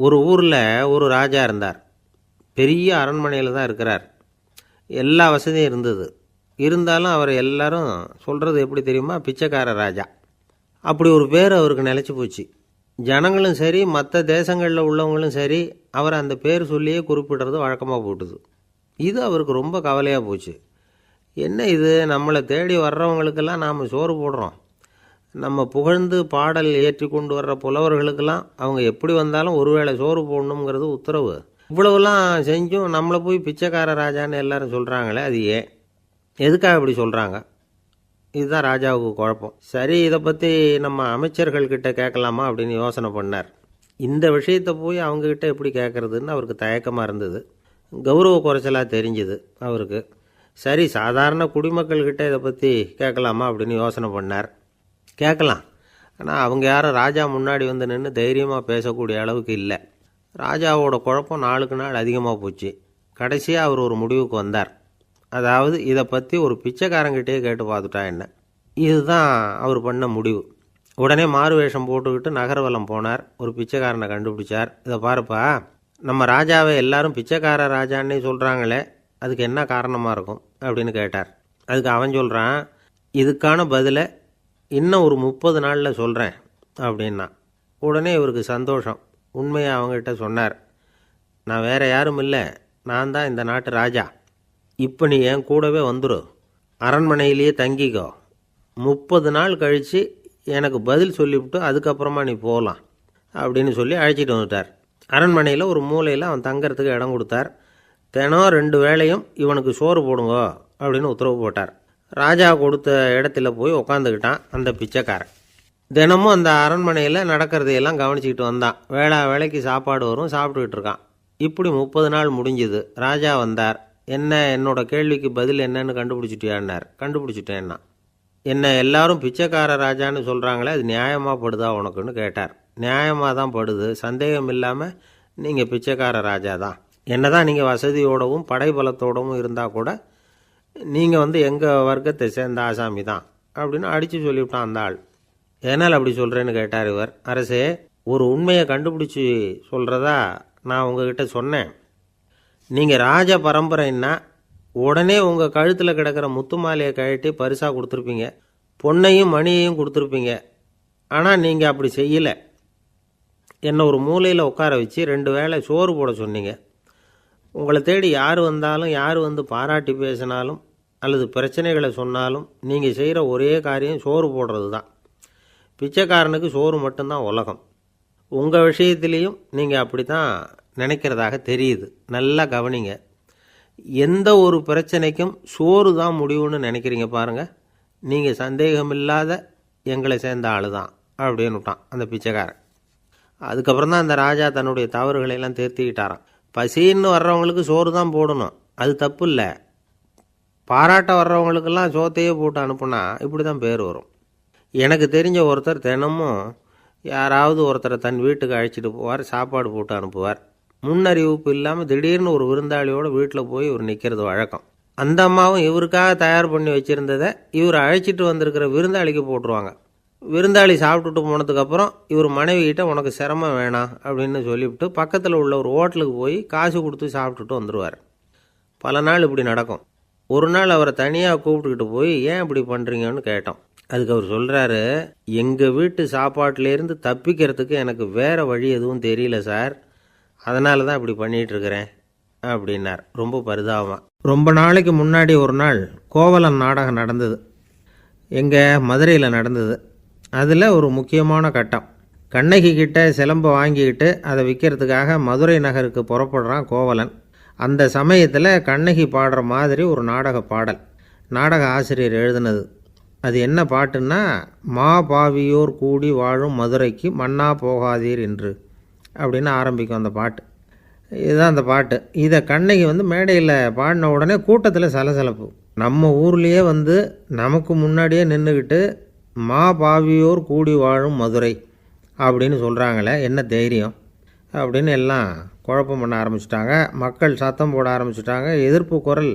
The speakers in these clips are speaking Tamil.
ஒரு ஊரில் ஒரு ராஜா இருந்தார். பெரிய அரண்மனையில் தான் இருக்கிறார். எல்லா வசதியும் இருந்தது. இருந்தாலும் அவர் எல்லாரும் சொல்கிறது எப்படி தெரியுமா? பிச்சைக்கார ராஜா. அப்படி ஒரு பேர் அவருக்கு நிலச்சி போச்சு. ஜனங்களும் சரி, மற்ற தேசங்களில் உள்ளவங்களும் சரி, அவர் அந்த பேர் சொல்லியே குறிப்பிடுறது வழக்கமாக போட்டுது. இது அவருக்கு ரொம்ப கவலையாக போச்சு. என்ன இது, நம்மளை தேடி வர்றவங்களுக்கெல்லாம் நாம் சோறு போடுறோம், நம்ம புகழ்ந்து பாடல் ஏற்றி கொண்டு வர்ற புலவர்களுக்கெல்லாம் அவங்க எப்படி வந்தாலும் ஒருவேளை சோறு போடணுங்கிறது உத்தரவு. இவ்வளவுலாம் செஞ்சும் நம்மளை போய் பிச்சைக்கார ராஜான்னு எல்லாரும் சொல்கிறாங்களே, அது ஏன், எதுக்காக இப்படி சொல்கிறாங்க? இதுதான் ராஜாவுக்கு குழப்பம். சரி, இதை பற்றி நம்ம அமைச்சர்கள்கிட்ட கேட்கலாமா அப்படின்னு யோசனை பண்ணார். இந்த விஷயத்தை போய் அவங்கக்கிட்ட எப்படி கேட்குறதுன்னு அவருக்கு தயக்கமாக இருந்தது. கௌரவ குறைச்சலாக தெரிஞ்சுது அவருக்கு. சரி, சாதாரண குடிமக்கள்கிட்ட இதை பற்றி கேட்கலாமா அப்படின்னு யோசனை பண்ணார். கேட்கலாம், ஆனால் அவங்க யாரும் ராஜா முன்னாடி வந்து நின்று தைரியமாக பேசக்கூடிய அளவுக்கு இல்லை. ராஜாவோட குழப்பம் நாளுக்கு நாள் அதிகமாக போச்சு. கடைசியாக அவர் ஒரு முடிவுக்கு வந்தார். அதாவது, இதை பற்றி ஒரு பிச்சைக்காரங்கிட்டே கேட்டு பார்த்துட்டா என்ன. இதுதான் அவர் பண்ண முடிவு. உடனே மாறு வேஷம் போட்டுக்கிட்டு நகர்வலம் போனார். ஒரு பிச்சைக்காரனை கண்டுபிடிச்சார். இதை பாருப்பா, நம்ம ராஜாவை எல்லாரும் பிச்சைக்கார ராஜான்னே சொல்கிறாங்களே, அதுக்கு என்ன காரணமாக இருக்கும் அப்படின்னு கேட்டார். அதுக்கு அவன் சொல்கிறான், இதுக்கான பதிலை இன்னும் ஒரு 30 நாளில் சொல்கிறேன் அப்படின்னா. உடனே இவருக்கு சந்தோஷம். உண்மையை அவங்ககிட்ட சொன்னார். நான் வேறு யாரும் இல்லை, நான் தான் இந்த நாட்டு ராஜா. இப்போ நீ என் கூடவே வந்துடும், அரண்மனையிலேயே தங்கிக்கோ. 30 நாள் கழித்து எனக்கு பதில் சொல்லிவிட்டு அதுக்கப்புறமா நீ போகலாம் அப்படின்னு சொல்லி அழைச்சிட்டு வந்துட்டார். அரண்மனையில் ஒரு மூலையில் அவன் தங்கிறதுக்கு இடம் கொடுத்தார். தினம் 2 வேளையும் இவனுக்கு சோறு போடுங்க அப்படின்னு உத்தரவு போட்டார். ராஜா கொடுத்த இடத்துல போய் உக்காந்துக்கிட்டான் அந்த பிச்சைக்காரன். தினமும் அந்த அரண்மனையில் நடக்கிறதையெல்லாம் கவனிச்சிக்கிட்டு வந்தான். வேளைக்கு சாப்பாடு வரும், சாப்பிட்டுக்கிட்டு இருக்கான். இப்படி 30 நாள் முடிஞ்சுது. ராஜா வந்தார். என்ன, என்னோட கேள்விக்கு பதில் என்னன்னு கண்டுபிடிச்சிட்டியான்னார். கண்டுபிடிச்சிட்டேன்னா. என்ன எல்லாரும் பிச்சைக்கார ராஜான்னு சொல்கிறாங்களே, அது நியாயமாக படுதா உனக்குன்னு கேட்டார். நியாயமாக தான் படுது, சந்தேகம் இல்லாமல் நீங்கள் பிச்சைக்கார ராஜா தான். என்ன தான் நீங்கள் வசதியோடவும் படைபலத்தோடவும் இருந்தால் கூட நீங்கள் எங்கள் வர்க்கத்தை சேர்ந்த ஆசாமி தான் அப்படின்னு அடித்து சொல்லிவிட்டான் அந்த ஆள். ஏனால் அப்படி சொல்கிறேன்னு கேட்டார் இவர். அரசே, ஒரு உண்மையை கண்டுபிடிச்சி சொல்கிறதா நான் உங்ககிட்ட சொன்னேன். நீங்கள் ராஜ பரம்பரைன்னா உடனே உங்கள் கழுத்தில் கிடக்கிற முத்து மாலையை கழட்டி பரிசாக கொடுத்துருப்பீங்க, பொன்னையும் மணியையும் கொடுத்துருப்பீங்க. ஆனால் நீங்கள் அப்படி செய்யலை. என்னை ஒரு மூலையில் உட்கார வச்சு 2 வேளை சோறு போட சொன்னீங்க. உங்களை தேடி யார் வந்தாலும், யார் வந்து பாராட்டி பேசினாலும் அல்லது பிரச்சனைகளை சொன்னாலும் நீங்கள் செய்கிற ஒரே காரியம் சோறு போடுறது தான். பிச்சைக்காரனுக்கு சோறு மட்டும்தான் உலகம். உங்கள் விஷயத்திலையும் நீங்கள் அப்படி தான் நினைக்கிறதாக தெரியுது. நல்லா கவனிங்க. எந்த ஒரு பிரச்சனைக்கும் சோறு தான் முடிவுன்னு நினைக்கிறீங்க பாருங்கள். நீங்கள் சந்தேகமில்லாத எங்களை சேர்ந்த ஆள் தான் அப்படின்னு விட்டான் அந்த பிச்சைக்காரன். அதுக்கப்புறம் தான் அந்த ராஜா தன்னுடைய தவறுகளையெல்லாம் திருத்திக்கிட்டாராம். பசின்னு வர்றவங்களுக்கு சோறு தான் போடணும், அது தப்பு இல்லை. பாராட்ட வர்றவங்களுக்கெல்லாம் சோத்தையே போட்டு அனுப்புனா இப்படி தான் பேர் வரும். எனக்கு தெரிஞ்ச ஒருத்தர் தினமும் யாராவது ஒருத்தரை தன் வீட்டுக்கு அழைச்சிட்டு போவார், சாப்பாடு போட்டு அனுப்புவார். முன்னறிவிப்பு இல்லாமல் திடீர்னு ஒரு விருந்தாளியோடு வீட்டில் போய் இவர் நிற்கிறது வழக்கம். அந்த அம்மாவும் இவருக்காக தயார் பண்ணி வச்சுருந்ததை இவர் அழைச்சிட்டு வந்திருக்கிற விருந்தாளிக்கு போட்டுருவாங்க. விருந்தாளி சாப்பிட்டுட்டு போனதுக்கப்புறம் இவர் மனைவிகிட்ட உனக்கு சிரமம் வேணாம் அப்படின்னு சொல்லிவிட்டு பக்கத்தில் உள்ள ஒரு ஹோட்டலுக்கு போய் காசு கொடுத்து சாப்பிட்டுட்டு வந்துடுவார். பல நாள் இப்படி நடக்கும். ஒரு நாள் அவரை தனியாக கூப்பிட்டுக்கிட்டு போய் ஏன் இப்படி பண்ணுறீங்கன்னு கேட்டோம். அதுக்கு அவர் சொல்கிறாரு, எங்கள் வீட்டு சாப்பாட்டிலேருந்து தப்பிக்கிறதுக்கு எனக்கு வேறு வழி எதுவும் தெரியல சார், அதனால தான் இப்படி பண்ணிகிட்ருக்கிறேன் அப்படின்னார் ரொம்ப பரிதாபமாக. ரொம்ப நாளைக்கு முன்னாடி ஒரு நாள் கோவலன் நாடகம் நடந்தது. எங்கள் மதுரையில் நடந்தது. அதில் ஒரு முக்கியமான கட்டம். கண்ணகி கிட்ட சிலம்பை வாங்கிக்கிட்டு அதை விற்கிறதுக்காக மதுரை நகருக்கு புறப்படுறான் கோவலன். அந்த சமயத்தில் கண்ணகி பாடுற மாதிரி ஒரு நாடக பாடல் நாடக ஆசிரியர் எழுதினது. அது என்ன பாட்டுன்னா, மா பாவியோர் கூடி வாழும் மதுரைக்கு மன்னா போகாதீர் என்று அப்படின்னு ஆரம்பிக்கும் அந்த பாட்டு. இதுதான் அந்த பாட்டு. இதை கண்ணகி மேடையில் பாடின உடனே கூட்டத்தில் சலசலப்பு. நம்ம ஊர்லேயே நமக்கு முன்னாடியே நின்றுக்கிட்டு மா பாவியோர் கூடி வாழும் மதுரை அப்படின்னு சொல்கிறாங்களே, என்ன தைரியம் அப்படின்னு எல்லாம் குழப்பம் பண்ண ஆரம்பிச்சிட்டாங்க. மக்கள் சத்தம் போட ஆரம்பிச்சிட்டாங்க. எதிர்ப்பு குரல்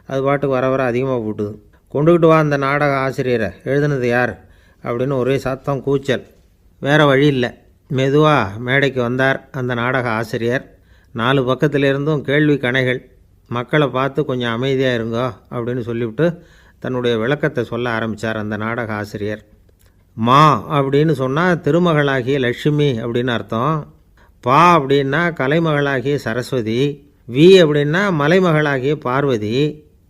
அது பாட்டுக்கு வர அதிகமாக போட்டுது. கொண்டுக்கிட்டு வா அந்த நாடக ஆசிரியரை, எழுதுனது யார் அப்படின்னு ஒரே சத்தம் கூச்சல். வேறு வழி இல்லை. மெதுவாக மேடைக்கு வந்தார் அந்த நாடக ஆசிரியர். 4 பக்கத்திலிருந்தும் கேள்வி கணைகள். மக்களை பார்த்து கொஞ்சம் அமைதியாக இருங்கோ அப்படின்னு சொல்லிவிட்டு தன்னுடைய விளக்கத்தை சொல்ல ஆரம்பித்தார் அந்த நாடக ஆசிரியர். மா அப்படின்னு சொன்னால் திருமகளாகிய லட்சுமி அப்படின்னு அர்த்தம். பா அப்படின்னா கலைமகளாகிய சரஸ்வதி. வி அப்படின்னா மலைமகளாகிய பார்வதி.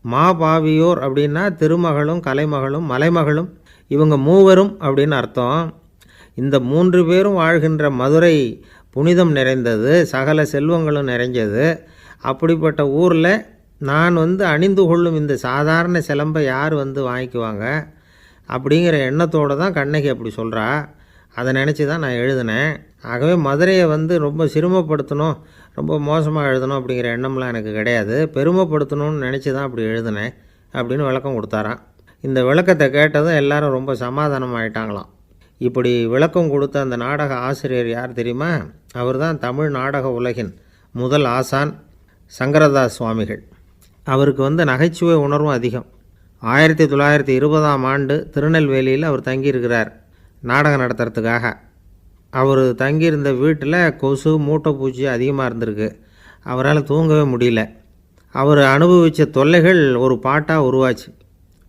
மா பாவியோர் அப்படின்னா திருமகளும் கலைமகளும் மலைமகளும், இவங்க மூவரும் அப்படின்னு அர்த்தம். இந்த 3 பேரும் வாழ்கின்ற மதுரை புனிதம் நிறைந்தது, சகல செல்வங்களும் நிறைஞ்சது. அப்படிப்பட்ட ஊரில் நான் அணிந்து கொள்ளும் இந்த சாதாரண சிலம்பை யார் வாங்கிக்குவாங்க அப்படிங்கிற எண்ணத்தோடு தான் கண்ணகி அப்படி சொல்கிறா. அதை நினச்சி தான் நான் எழுதினேன். ஆகவே மதுரையை ரொம்ப சிரமப்படுத்தணும், ரொம்ப மோசமாக எழுதணும் அப்படிங்கிற எண்ணம்லாம் எனக்கு கிடையாது. பெருமைப்படுத்தணும்னு நினச்சி தான் அப்படி எழுதினேன் அப்படின்னு விளக்கம் கொடுத்தாராம். இந்த விளக்கத்தை கேட்டதும் எல்லாரும் ரொம்ப சமாதானம் ஆகிட்டாங்களாம். இப்படி விளக்கம் கொடுத்த அந்த நாடக ஆசிரியர் யார் தெரியுமா? அவர் தான் தமிழ் நாடக உலகின் முதல் ஆசான் சங்கரதாஸ் சுவாமிகள். அவருக்கு நகைச்சுவை உணர்வும் அதிகம். 1920ஆம் ஆண்டு திருநெல்வேலியில் அவர் தங்கியிருக்கிறார் நாடகம் நடத்துறதுக்காக. அவர் தங்கியிருந்த வீட்டில் கொசு மூட்டைப்பூச்சி அதிகமாக இருந்திருக்கு. அவரால் தூங்கவே முடியல. அவர் அனுபவித்த தொல்லைகள் ஒரு பாட்டாக உருவாச்சு.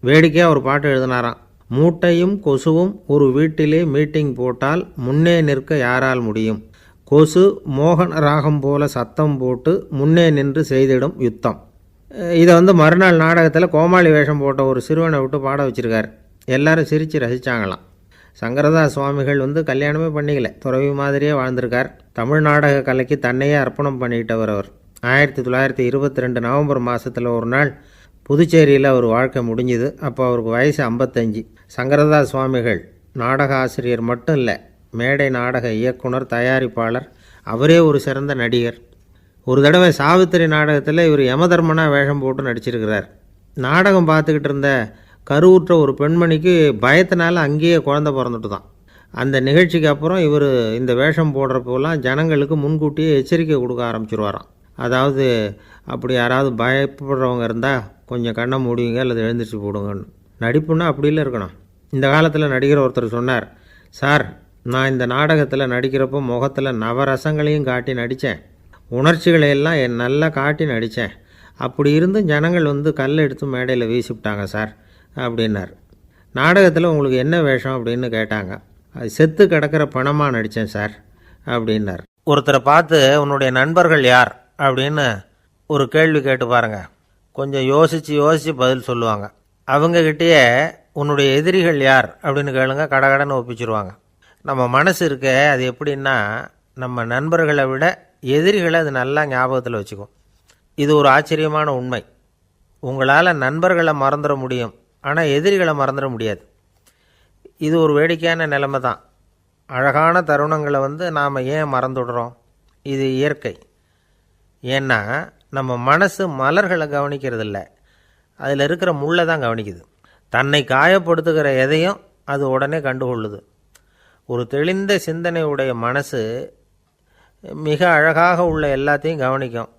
வேடிக்கையாக ஒரு பாட்டு எழுதினாராம். மூட்டையும் கொசுவும் ஒரு வீட்டிலே மீட்டிங் போட்டால் முன்னே நிற்க யாரால் முடியும்? கொசு மோகன ராகம் போல சத்தம் போட்டு முன்னே நின்று செய்திடும் யுத்தம். இதை மறுநாள் நாடகத்தில் கோமாளி வேஷம் போட்ட ஒரு சிறுவனை விட்டு பாட வச்சுருக்கார். எல்லாரும் சிரித்து ரசித்தாங்களாம். சங்கரதாஸ் சுவாமிகள் கல்யாணமே பண்ணிக்கல, துறவி மாதிரியே வாழ்ந்திருக்கார். தமிழ் நாடக கலைக்கு தன்னையே அர்ப்பணம் பண்ணிக்கிட்டவர் அவர். 1922 நவம்பர் மாதத்தில் ஒரு நாள் புதுச்சேரியில் அவர் வாழ்க்கை முடிஞ்சுது. அப்போ அவருக்கு வயசு 55. சங்கரதாஸ் சுவாமிகள் நாடக ஆசிரியர் மட்டும் இல்லை, மேடை நாடக இயக்குனர், தயாரிப்பாளர். அவரே ஒரு சிறந்த நடிகர். ஒரு தடவை சாவித்திரி நாடகத்தில் இவர் யமதர்மனாக வேஷம் போட்டு நடிச்சிருக்கிறார். நாடகம் பார்த்துக்கிட்டு இருந்த கருவுற்ற ஒரு பெண்மணிக்கு பயத்தினால அங்கேயே குழந்தை பிறந்துட்டு தான். அந்த நிகழ்ச்சிக்கு அப்புறம் இவர் இந்த வேஷம் போடுறப்போலாம் ஜனங்களுக்கு முன்கூட்டியே எச்சரிக்கை கொடுக்க ஆரம்பிச்சிருவாராம். அதாவது அப்படி யாராவது பயப்படுறவங்க இருந்தால் கொஞ்சம் கண்ணை மூடிங்க அல்லது எழுந்திரிச்சு போடுங்கன்னு. நடிப்புன்னா அப்படிலாம் இருக்கணும். இந்த காலத்தில் நடிகர் ஒருத்தர் சொன்னார், சார் நான் இந்த நாடகத்தில் நடிக்கிறப்போ முகத்தில் நவரசங்களையும் காட்டி நடித்தேன், உணர்ச்சிகளை எல்லாம் நல்லா காட்டி நடித்தேன். அப்படி இருந்து ஜனங்கள் கல்லை எடுத்து மேடையில் வீசிவிட்டாங்க சார் அப்படின்னார். நாடகத்தில் உங்களுக்கு என்ன வேஷம் அப்படின்னு கேட்டாங்க. அது செத்து கிடக்கிற பணமாக நடித்தேன் சார் அப்படின்னார். ஒருத்தரை பார்த்து உன்னுடைய நண்பர்கள் யார் அப்படின்னு ஒரு கேள்வி கேட்டு பாருங்கள். கொஞ்சம் யோசித்து பதில் சொல்லுவாங்க. அவங்கக்கிட்டேயே உன்னுடைய எதிரிகள் யார் அப்படின்னு கேளுங்க, கடகடன்னு ஒப்பிச்சிருவாங்க. நம்ம மனசு இருக்க அது எப்படின்னா, நம்ம நண்பர்களை விட எதிரிகளை அது நல்லா ஞாபகத்தில் வச்சுக்கும். இது ஒரு ஆச்சரியமான உண்மை. உங்களால் நண்பர்களை மறந்துட முடியும், ஆனால் எதிரிகளை மறந்துட முடியாது. இது ஒரு வேடிக்கையான நிலைமை தான். அழகான தருணங்களை நாம் ஏன் மறந்துடுறோம்? இது இயற்கை. ஏன்னா நம்ம மனசு மலர்களை கவனிக்கிறதில்ல, அதில் இருக்கிற முள்ளை தான் கவனிக்குது. தன்னை காயப்படுத்துகிற எதையும் அது உடனே கண்டுகொள்ளுது. ஒரு தெளிந்த சிந்தனை உடைய மனசு மிக அழகாக உள்ள எல்லாத்தையும் கவனிக்கும்.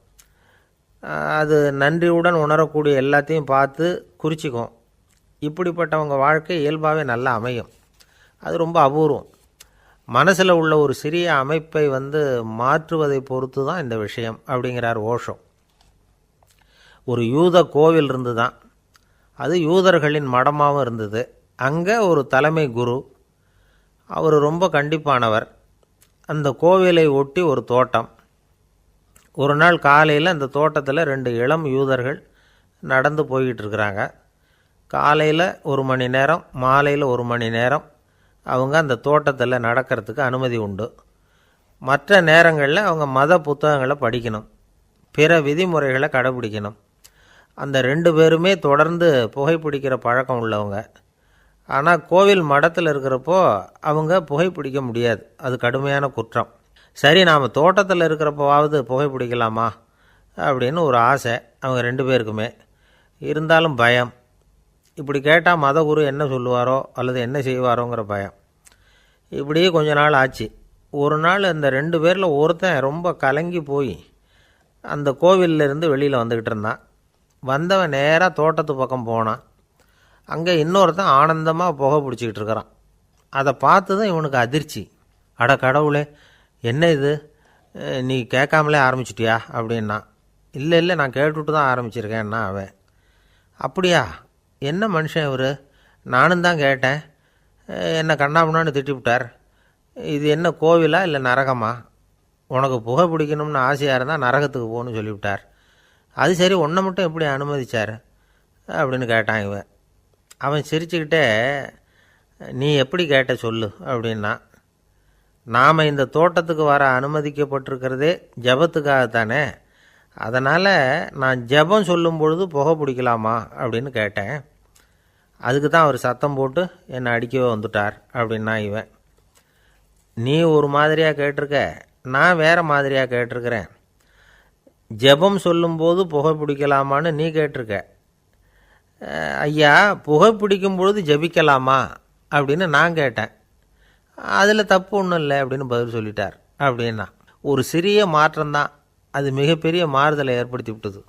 அது நன்றியுடன் உணரக்கூடிய எல்லாத்தையும் பார்த்து குறிச்சிக்கும். இப்படிப்பட்டவங்க வாழ்க்கை இயல்பாகவே நல்லா அமையும். அது ரொம்ப அபூர்வம். மனசில் உள்ள ஒரு சிறிய அமைப்பை மாற்றுவதை பொறுத்து தான் இந்த விஷயம் அப்படிங்கிறார் ஓஷோ. ஒரு யூத கோவில் இருந்து தான், அது யூதர்களின் மடமாகவும் இருந்தது. அங்கே ஒரு தலைமை குரு, அவர் ரொம்ப கண்டிப்பானவர். அந்த கோவிலை ஒட்டி ஒரு தோட்டம். ஒரு நாள் காலையில் அந்த தோட்டத்தில் 2 இளம் யூதர்கள் நடந்து போய்கிட்டு இருக்கிறாங்க. காலையில் 1 மணி நேரம், மாலையில் 1 மணி நேரம் அவங்க அந்த தோட்டத்தில் நடக்கிறதுக்கு அனுமதி உண்டு. மற்ற நேரங்களில் அவங்க மத புத்தகங்களை படிக்கணும், பிற விதிமுறைகளை கடைபிடிக்கணும். அந்த 2 பேருமே தொடர்ந்து புகைப்பிடிக்கிற பழக்கம் உள்ளவங்க. ஆனால் கோவில் மடத்தில் இருக்கிறப்போ அவங்க புகைப்பிடிக்க முடியாது, அது கடுமையான குற்றம். சரி, நாம் தோட்டத்தில் இருக்கிறப்போவாவது புகைப்பிடிக்கலாமா அப்படின்னு ஒரு ஆசை அவங்க 2 பேருக்குமே. இருந்தாலும் பயம். இப்படி கேட்டால் மதகுரு என்ன சொல்லுவாரோ அல்லது என்ன செய்வாரோங்கிற பயம். இப்படியே கொஞ்ச நாள் ஆச்சு. ஒரு நாள் இந்த 2 பேரில் ஒருத்தன் ரொம்ப கலங்கி போய் அந்த கோவிலிருந்து வெளியில் வந்துக்கிட்டு இருந்தான். வந்தவன் நேராக தோட்டத்து பக்கம் போனான். அங்கே இன்னொருத்தன் ஆனந்தமாக புகை பிடிச்சிக்கிட்டு இருக்கிறான். அதை பார்த்து தான் இவனுக்கு அதிர்ச்சி. அட கடவுளே, என்ன இது, நீ கேட்காமலே ஆரம்பிச்சிட்டியா அப்படின்னா. இல்லை இல்லை, நான் கேட்டுவிட்டு தான் ஆரம்பிச்சிருக்கேன்னா அவன். அப்படியா, என்ன மனுஷன் இவர், நானும் தான் கேட்டேன், என்னை கண்ணாபுண்ணான்னு திட்டிவிட்டார். இது என்ன கோவிலா இல்லை நரகமா? உனக்கு புகை பிடிக்கணும்னு ஆசையாக இருந்தால் நரகத்துக்கு போகணும்னு சொல்லிவிட்டார். அது சரி, உன்னை மட்டும் எப்படி அனுமதிச்சார் அப்படின்னு கேட்டான் இவன். அவன் சிரிச்சுக்கிட்டே, நீ எப்படி கேட்ட சொல்லு அப்படின்னா. நாம் இந்த தோட்டத்துக்கு வர அனுமதிக்கப்பட்டிருக்கிறதே ஜபத்துக்காகத்தானே, அதனால் நான் ஜபம் சொல்லும் பொழுது புகை பிடிக்கலாமா அப்படின்னு கேட்டேன். அதுக்கு தான் அவர் சத்தம் போட்டு என்னை அடிக்கவே வந்துட்டார் அப்படின்னா இவன். நீ ஒரு மாதிரியாக கேட்டிருக்க, நான் வேறு மாதிரியாக கேட்டிருக்கிறேன். ஜபம் சொல்லும்போது புகை பிடிக்கலாமான்னு நீ கேட்டிருக்க. ஐயா, புகை பிடிக்கும் பொழுது ஜபிக்கலாமா அப்படின்னு நான் கேட்டேன். அதில் தப்பு ஒன்றும் இல்லை அப்படின்னு பதில் சொல்லிட்டார் அப்படின்னா. ஒரு சிறிய மாற்றம்தான் அது மிகப்பெரிய மாறுதலை ஏற்படுத்தி விட்டது.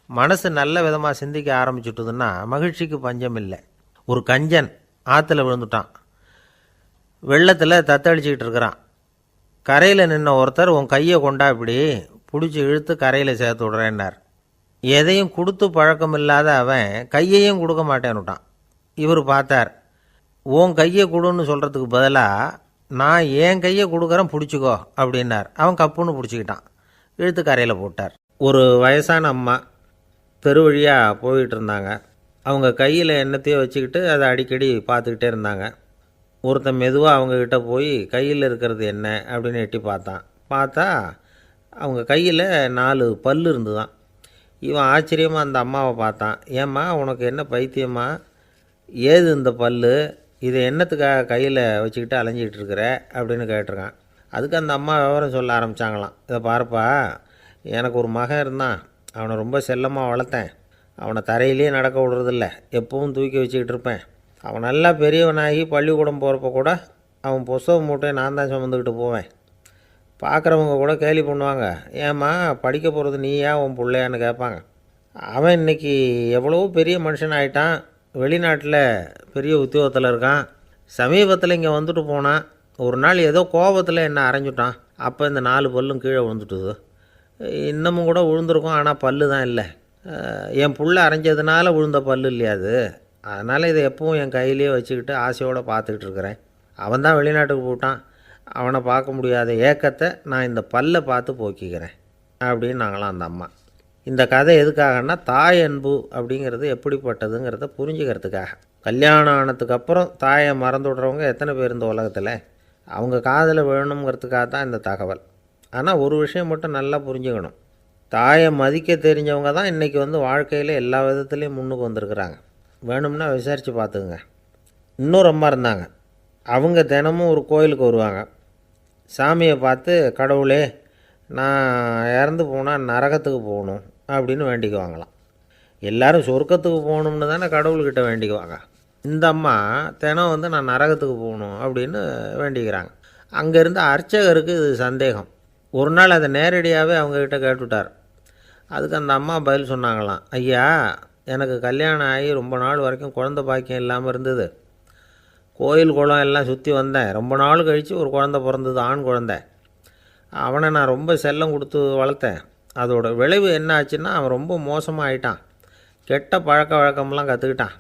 மனசு நல்ல விதமாக சிந்திக்க ஆரம்பிச்சுட்டுதுன்னா மகிழ்ச்சிக்கு பஞ்சம் இல்லை. ஒரு கஞ்சன் ஆற்றுல விழுந்துட்டான், வெள்ளத்தில் தத்தளிச்சிக்கிட்டு இருக்கிறான். கரையில் நின்ன ஒருத்தர், உன் கையை கொண்டா இப்படி பிடிச்சி இழுத்து கரையில் சேர்த்து விட்றேன்னார். எதையும் கொடுத்து பழக்கம் இல்லாத அவன் கையையும் கொடுக்க மாட்டேன்னுட்டான். இவர் பார்த்தார், உன் கையை கொடுன்னு சொல்கிறதுக்கு பதிலாக நான் என் கையை கொடுக்குறேன் பிடிச்சிக்கோ அப்படின்னார். அவன் கப்புன்னு பிடிச்சிக்கிட்டான், இழுத்து கரையில் போட்டார். ஒரு வயசான அம்மா தெரு வழியாக போயிட்டு இருந்தாங்க. அவங்க கையில் எண்ணத்தையோ வச்சுக்கிட்டு அதை அடிக்கடி பார்த்துக்கிட்டே இருந்தாங்க. ஒருத்தன் மெதுவாக அவங்கக்கிட்ட போய் கையில் இருக்கிறது என்ன அப்படின்னு எட்டி பார்த்தா அவங்க கையில் 4 பல் இருந்துதான். இவன் ஆச்சரியமாக அந்த அம்மாவை பார்த்தான். ஏம்மா, உனக்கு என்ன பைத்தியமா, ஏது இந்த பல், இதை என்னத்துக்காக கையில் வச்சுக்கிட்டு அலைஞ்சிக்கிட்டு இருக்கிற அப்படின்னு கேட்டிருக்கான். அதுக்கு அந்த அம்மா விவரம் சொல்ல ஆரம்பித்தாங்களாம். இதை பாருப்பா, எனக்கு ஒரு மகன் இருந்தான், அவனை ரொம்ப செல்லமாக வளர்த்தேன். அவனை தரையிலேயே நடக்க விடுறதில்ல, எப்பவும் தூக்கி வச்சுக்கிட்டு இருப்பேன். அவன் நல்லா பெரியவனாகி பள்ளிக்கூடம் போகிறப்ப கூட அவன் புஸ்தக மூட்டையை நான் தான் சுமந்துக்கிட்டு போவேன். பார்க்குறவங்க கூட கேலி பண்ணுவாங்க, ஏம்மா படிக்க போகிறது நீயா உன் பிள்ளையான்னு கேட்பாங்க. அவன் இன்றைக்கி எவ்வளோ பெரிய மனுஷன் ஆகிட்டான், வெளிநாட்டில் பெரிய உத்தியோகத்தில் இருக்கான். சமீபத்தில் இங்கே வந்துட்டு போனான். ஒரு நாள் ஏதோ கோபத்தில் என்னை அரைஞ்சுட்டான். அப்போ இந்த 4 பல்லும் கீழே விழுந்துட்டுது. இன்னமும் கூட விழுந்திருக்கும், ஆனால் பல்லு தான் இல்லை. என் புள்ள அரைஞ்சதுனால விழுந்த பல்லு இல்லையா அது, அதனால் இதை எப்பவும் என் கையிலேயே வச்சுக்கிட்டு ஆசையோடு பார்த்துக்கிட்டு இருக்கிறேன். அவன் தான் வெளிநாட்டுக்கு போட்டான், அவனை பார்க்க முடியாத ஏக்கத்தை நான் இந்த பல்லை பார்த்து போக்கிக்கிறேன் அப்படின்னு நாங்களாம் அந்த அம்மா. இந்த கதை எதுக்காகன்னா, தாய் அன்பு அப்படிங்கிறது எப்படிப்பட்டதுங்கிறத புரிஞ்சுக்கிறதுக்காக. கல்யாணம் ஆனதுக்கப்புறம் தாயை மறந்து விடுறவங்க எத்தனை பேர் இந்த உலகத்தில், அவங்க காதில் விழணுங்கிறதுக்காக தான் இந்த தகவல். ஆனால் ஒரு விஷயம் மட்டும் நல்லா புரிஞ்சுக்கணும், தாயை மதிக்க தெரிஞ்சவங்க தான் இன்றைக்கி வாழ்க்கையில் எல்லா விதத்துலேயும் முன்னுக்கு வந்திருக்கிறாங்க. வேணும்னா விசாரித்து பார்த்துக்குங்க. இன்னொரு அம்மா இருந்தாங்க, அவங்க தினமும் ஒரு கோயிலுக்கு வருவாங்க. சாமியை பார்த்து, கடவுளே நான் இறந்து போனால் நரகத்துக்கு போகணும் அப்படின்னு வேண்டிக்குவாங்களாம். எல்லோரும் சொர்க்கத்துக்கு போகணும்னு தானே கடவுள்கிட்ட வேண்டிக்குவாங்க. இந்த அம்மா தினம் நான் நரகத்துக்கு போகணும் அப்படின்னு வேண்டிக்கிறாங்க. அங்கே இருந்த அர்ச்சகருக்கு இது சந்தேகம். ஒரு நாள் அதை நேரடியாகவே அவங்கக்கிட்ட கேட்டுவிட்டார். அதுக்கு அந்த அம்மா பதில் சொன்னாங்களாம், ஐயா, எனக்கு கல்யாணம் ஆகி ரொம்ப நாள் வரைக்கும் குழந்த பாக்கியம் இல்லாமல் இருந்தது. கோயில் குளம் எல்லாம் சுற்றி வந்தேன். ரொம்ப நாள் கழித்து ஒரு குழந்த பிறந்தது, ஆண் குழந்தை. அவனை நான் ரொம்ப செல்லம் கொடுத்து வளர்த்தேன். அதோட விளைவு என்ன ஆச்சுன்னா, அவன் ரொம்ப மோசமாக ஆகிட்டான். கெட்ட பழக்க வழக்கம்லாம் கற்றுக்கிட்டான்.